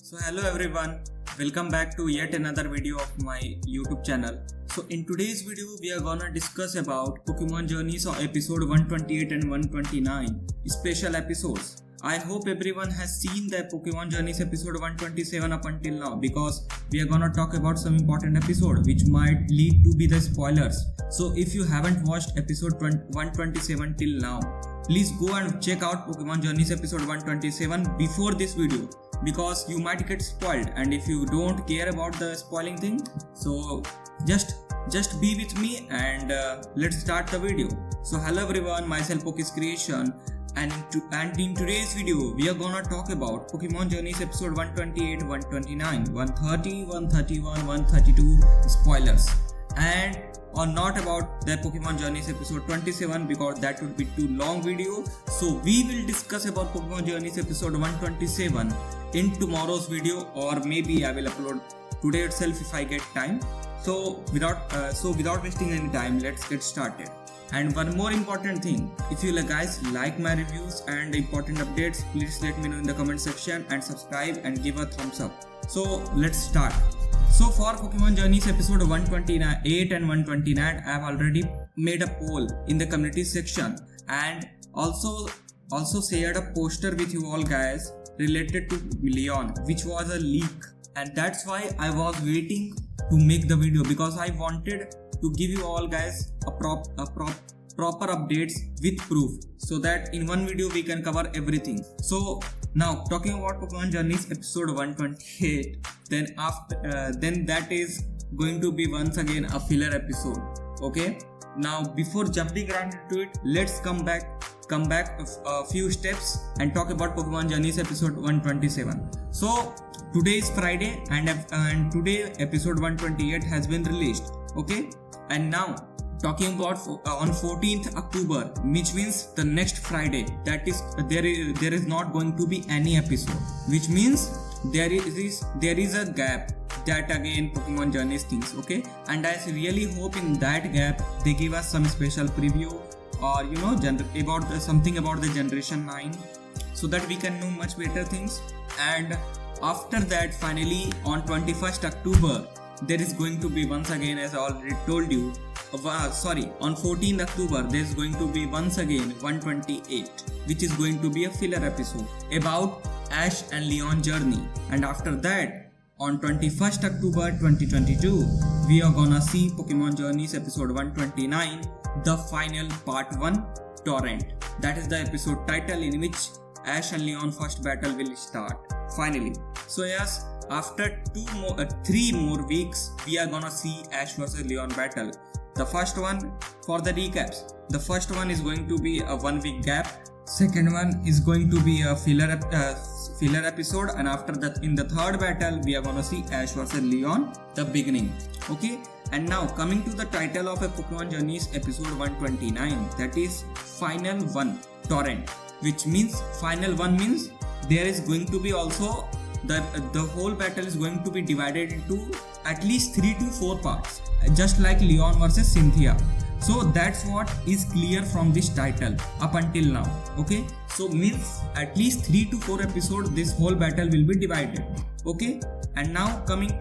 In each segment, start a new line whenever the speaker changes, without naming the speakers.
So hello everyone, welcome back to yet another video of my YouTube channel. So in today's video we are gonna discuss about Pokemon Journeys on episode 128 and 129 special episodes. I hope everyone has seen the Pokemon Journeys episode 127 up until now, because we are gonna talk about some important episode which might lead to be the spoilers. So if you haven't watched episode 127 till now, please go and check out Pokemon Journeys episode 127 before this video, because you might get spoiled, and if you don't care about the spoiling thing, so just be with me and let's start the video. So hello everyone, myself Pokis Creation, and in today's video we are gonna talk about Pokemon Journeys episode 128, 129, 130, 131, 132 spoilers, and or not about the Pokemon Journeys episode 27, because that would be too long video. So we will discuss about Pokemon Journeys episode 127 in tomorrow's video, or maybe I will upload today itself if I get time. So without wasting any time, let's get started. And one more important thing, if you guys like my reviews and important updates, please let me know in the comment section and subscribe and give a thumbs up. So let's start. So for Pokemon Journeys episode 128 and 129, I have already made a poll in the community section, and also shared a poster with you all guys related to Leon, which was a leak, and that's why I was waiting to make the video, because I wanted to give you all guys a proper updates with proof, so that in one video we can cover everything. So now talking about Pokemon Journeys episode 128, then that is going to be once again a filler episode. Okay, now before jumping right into it, let's come back a few steps and talk about Pokemon Journeys episode 127. So today is Friday, and today episode 128 has been released. Okay, and now talking about on 14th October, which means the next Friday, that is there is not going to be any episode, which means there is a gap that again Pokemon Journeys thinks. Okay, and I really hope in that gap they give us some special preview, or something about the Generation 9, so that we can know much better things. And after that, finally on 21st October, there is going to be once again, as I already told you, on 14th October there is going to be once again 128, which is going to be a filler episode about Ash and Leon journey. And after that, on 21st October 2022, we are gonna see Pokemon Journeys episode 129, the final part 1 Torrent. That is the episode title in which Ash and Leon first battle will start finally. So yes, after 3 more weeks we are gonna see Ash vs Leon battle. The first one, for the recaps, the first one is going to be a 1 week gap, second one is going to be a filler episode, and after that in the third battle we are gonna see Ash vs Leon, the beginning. Okay, and now coming to the title of a Pokemon Journeys episode 129, that is Final 1 Torrent, which means Final 1 means there is going to be also the whole battle is going to be divided into at least 3 to 4 parts, just like Leon versus Cynthia. So that's what is clear from this title up until now. Okay, so means at least 3 to 4 episodes this whole battle will be divided. Okay, and now coming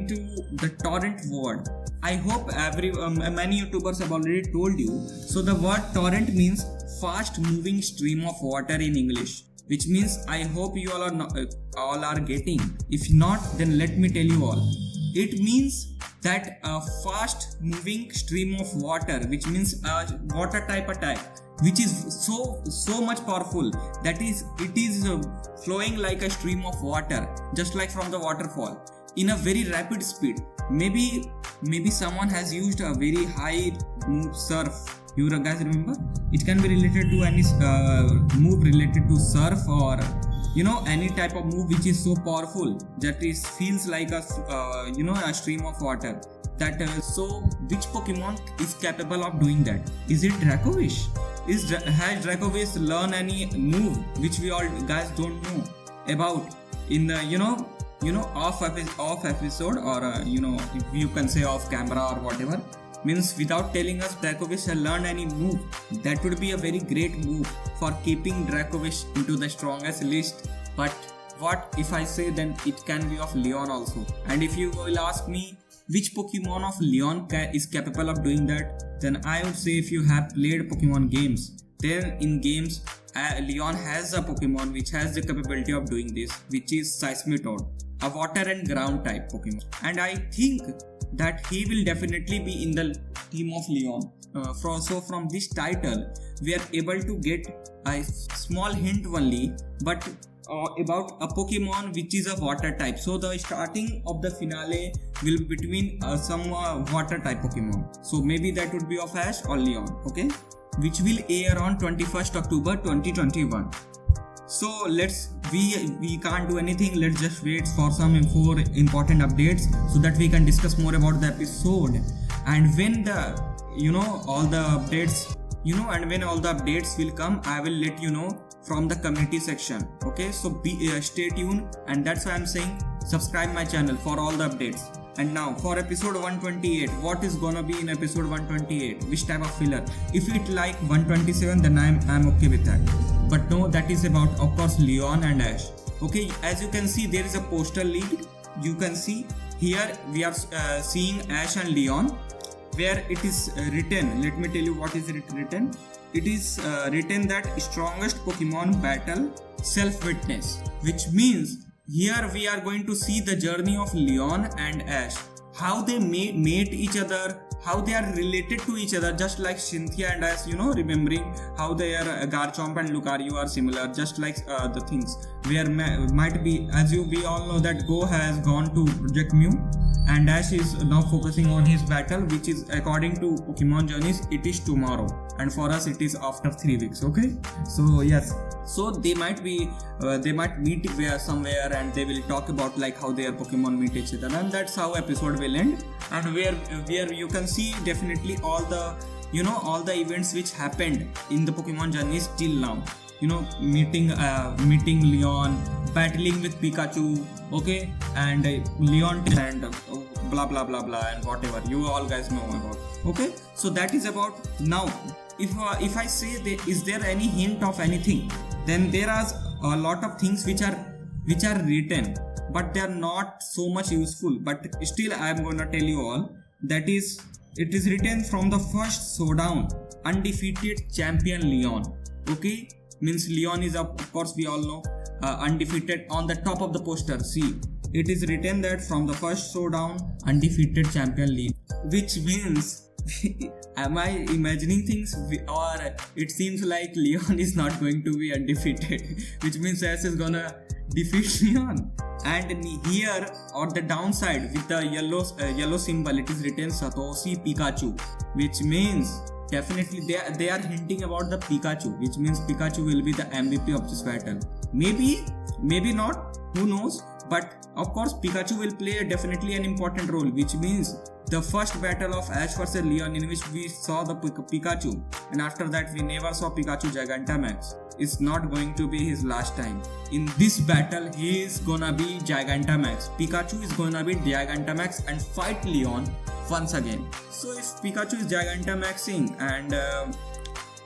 to the torrent word, I hope many YouTubers have already told you. So the word torrent means fast moving stream of water in English, which means I hope you all are getting. If not, then let me tell you all. It means that a fast moving stream of water, which means a water type attack, which is so much powerful that it is flowing like a stream of water, just like from the waterfall, in a very rapid speed. Maybe someone has used a very high move surf. You guys remember? It can be related to any move related to surf, or any type of move which is so powerful that it feels like a stream of water. So which Pokemon is capable of doing that? Is it Dracovish? Has Dracovish learned any move which we all guys don't know about in the off episode, or if you can say off camera or whatever? Means without telling us Dracovish has learned any move. That would be a very great move for keeping Dracovish into the strongest list. But what if I say then it can be of Leon also. And if you will ask me which Pokemon of Leon is capable of doing that, then I would say if you have played Pokemon games, then in games Leon has a Pokemon which has the capability of doing this, which is Seismitoad, a water and ground type Pokemon. And I think that he will definitely be in the team of Leon. So from this title we are able to get a small hint only, but about a Pokemon which is a water type. So the starting of the finale will be between some water type Pokemon. So maybe that would be of Ash or Leon, okay? Which will air on 21st October 2021. So we can't do anything. Let's just wait for some important updates so that we can discuss more about the episode. And when all the updates will come, I will let you know from the community section. Okay, so stay tuned, and that's why I'm saying subscribe my channel for all the updates. And now for episode 128, what is gonna be in episode 128? Which type of filler? If it like 127, then I'm okay with that. But no, that is about, of course, Leon and Ash. Okay, as you can see, there is a poster leaked. You can see here we are seeing Ash and Leon, where it is written. Let me tell you what is written. It is written that strongest Pokemon battle self-witness, which means here we are going to see the journey of Leon and Ash, how they mate each other, how they are related to each other, just like Cynthia and Ash, remembering how their Garchomp and Lucario are similar, just like the things where might be, as we all know that Go has gone to Project Mew and Ash is now focusing on his battle, which is according to Pokemon Journeys, it is tomorrow, and for us it is after 3 weeks. Okay, so yes, so they might meet somewhere and they will talk about like how their Pokemon meet each other, and that's how episode will end. And where you can see definitely all the events which happened in the Pokemon Journeys till now. Meeting Leon, battling with Pikachu, okay, and Leon and blah blah blah blah and whatever you all guys know about. Okay, so that is about. Now if I say is there any hint of anything, then there are a lot of things which are written, but they are not so much useful. But still I am gonna tell you all that is, it is written from the first showdown, undefeated champion Leon. Okay, means Leon is, of course we all know, undefeated on the top of the poster. See, it is written that from the first showdown, undefeated champion Leon, which means am I imagining things, or it seems like Leon is not going to be undefeated, which means Ash is gonna defeat Leon. And here on the downside with the yellow symbol, it is written Satoshi Pikachu, which means definitely they are hinting about the Pikachu, which means Pikachu will be the MVP of this battle. Maybe not, who knows. But of course Pikachu will play definitely an important role, which means the first battle of Ash vs Leon, in which we saw the Pikachu, and after that we never saw Pikachu Gigantamax, is not going to be his last time. In this battle he is gonna be Gigantamax. Pikachu is gonna be Gigantamax and fight Leon once again. So if Pikachu is Gigantamaxing and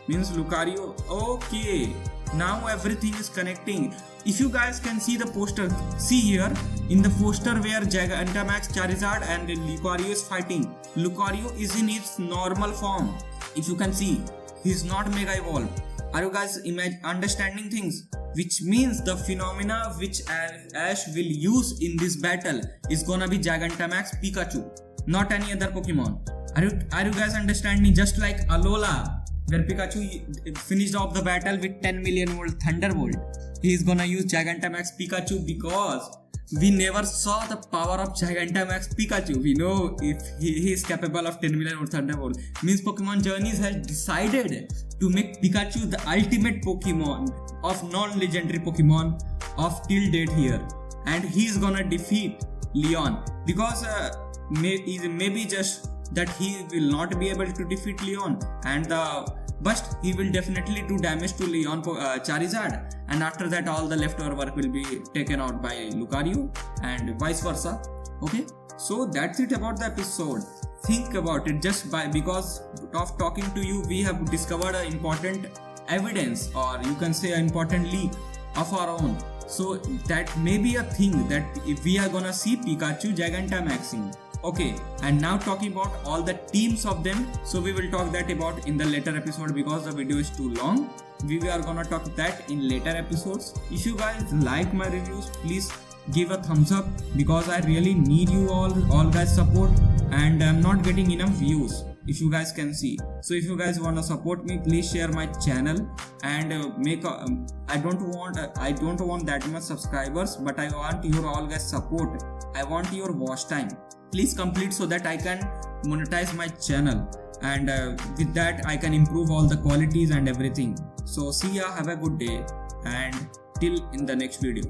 means Lucario, okay, now everything is connecting. If you guys can see the poster, see here in the poster where Gigantamax, Charizard and Lucario is fighting. Lucario is in its normal form. If you can see, he is not Mega Evolved. Are you guys understanding things? Which means the phenomena which Ash will use in this battle is gonna be Gigantamax Pikachu, not any other Pokemon. Are you guys understanding? Just like Alola, where Pikachu finished off the battle with 10 million volt Thunderbolt, he is gonna use Gigantamax Pikachu because we never saw the power of Gigantamax Pikachu. We know if he is capable of 10 million volt Thunderbolt. Means Pokemon Journeys has decided to make Pikachu the ultimate Pokemon of non-legendary Pokemon of till date here, and he is gonna defeat Leon because maybe just that he will not be able to defeat Leon, and but he will definitely do damage to Leon Charizard, and after that all the leftover work will be taken out by Lucario and vice versa. Okay, so that's it about the episode. Think about it. Just because of talking to you, we have discovered an important evidence, or you can say an important leak of our own. So that may be a thing that if we are gonna see Pikachu Gigantamaxing. Okay, and now talking about all the teams of them, so we will talk that about in the later episode because the video is too long. We are gonna talk that in later episodes. If you guys like my reviews, please give a thumbs up because I really need you all guys support, and I'm not getting enough views, if you guys can see. So if you guys want to support me, please share my channel and make a I don't want that much subscribers, but I want your all guys support. I want your watch time. Please complete so that I can monetize my channel, and with that I can improve all the qualities and everything. So see ya, have a good day, and till in the next video.